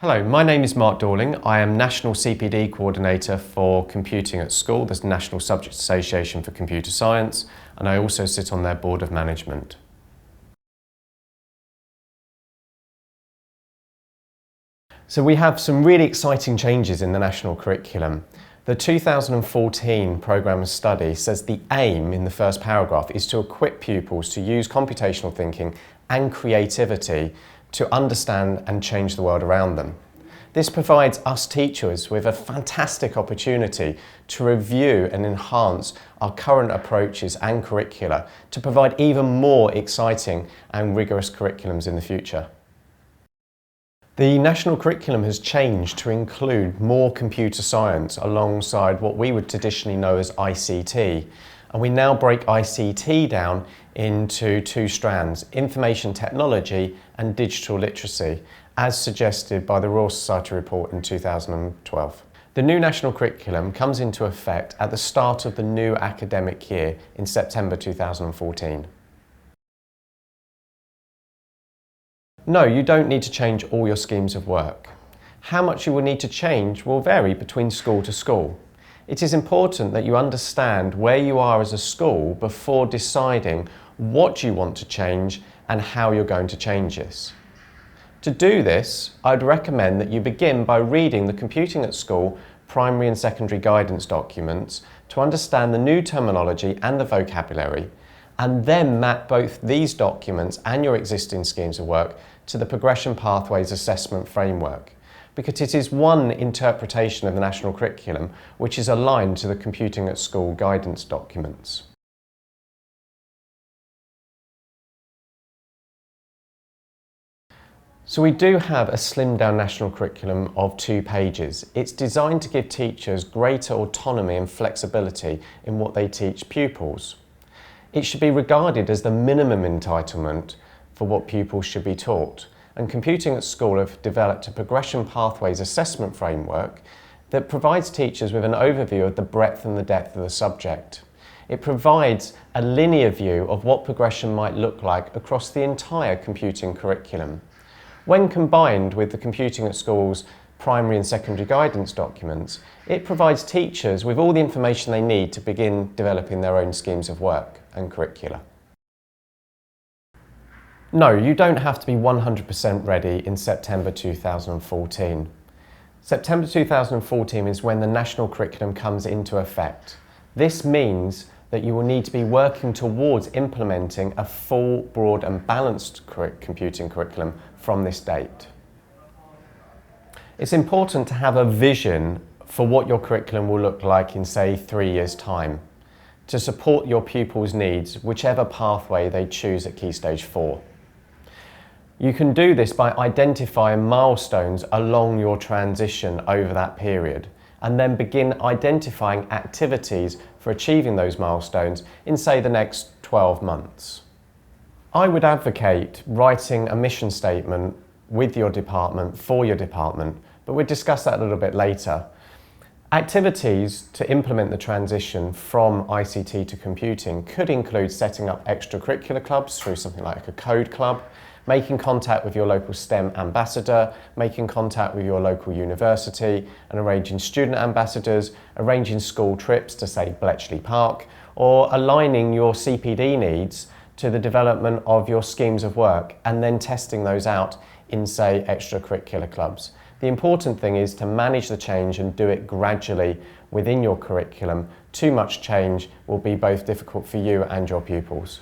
Hello, my name is Mark Dorling. I am National CPD Coordinator for Computing at School, the National Subject Association for Computer Science, and I also sit on their Board of Management. So we have some really exciting changes in the national curriculum. The 2014 programme of study says the aim in the first paragraph is to equip pupils to use computational thinking and creativity to understand and change the world around them. This provides us teachers with a fantastic opportunity to review and enhance our current approaches and curricula to provide even more exciting and rigorous curriculums in the future. The national curriculum has changed to include more computer science alongside what we would traditionally know as ICT. And we now break ICT down into two strands, information technology and digital literacy, as suggested by the Royal Society report in 2012. The new national curriculum comes into effect at the start of the new academic year in September 2014. No, you don't need to change all your schemes of work. How much you will need to change will vary between school to school. It is important that you understand where you are as a school before deciding what you want to change and how you're going to change this. To do this, I'd recommend that you begin by reading the Computing at School primary and secondary guidance documents to understand the new terminology and the vocabulary, and then map both these documents and your existing schemes of work to the Progression Pathways Assessment Framework, because it is one interpretation of the national curriculum which is aligned to the Computing at School guidance documents. So we do have a slimmed down national curriculum of 2 pages. It's designed to give teachers greater autonomy and flexibility in what they teach pupils. It should be regarded as the minimum entitlement for what pupils should be taught. And Computing at School have developed a Progression Pathways Assessment Framework that provides teachers with an overview of the breadth and the depth of the subject. It provides a linear view of what progression might look like across the entire computing curriculum. When combined with the Computing at School's primary and secondary guidance documents, it provides teachers with all the information they need to begin developing their own schemes of work and curricula. No, you don't have to be 100% ready in September 2014. September 2014 is when the national curriculum comes into effect. This means that you will need to be working towards implementing a full, broad and balanced computing curriculum from this date. It's important to have a vision for what your curriculum will look like in, say, 3 years' time, to support your pupils' needs, whichever pathway they choose at Key Stage 4. You can do this by identifying milestones along your transition over that period, and then begin identifying activities for achieving those milestones in, say, the next 12 months. I would advocate writing a mission statement with your department, for your department, but we'll discuss that a little bit later. Activities to implement the transition from ICT to computing could include setting up extracurricular clubs through something like a code club, making contact with your local STEM ambassador, making contact with your local university and arranging student ambassadors, arranging school trips to, say, Bletchley Park, or aligning your CPD needs to the development of your schemes of work and then testing those out in, say, extracurricular clubs. The important thing is to manage the change and do it gradually within your curriculum. Too much change will be both difficult for you and your pupils.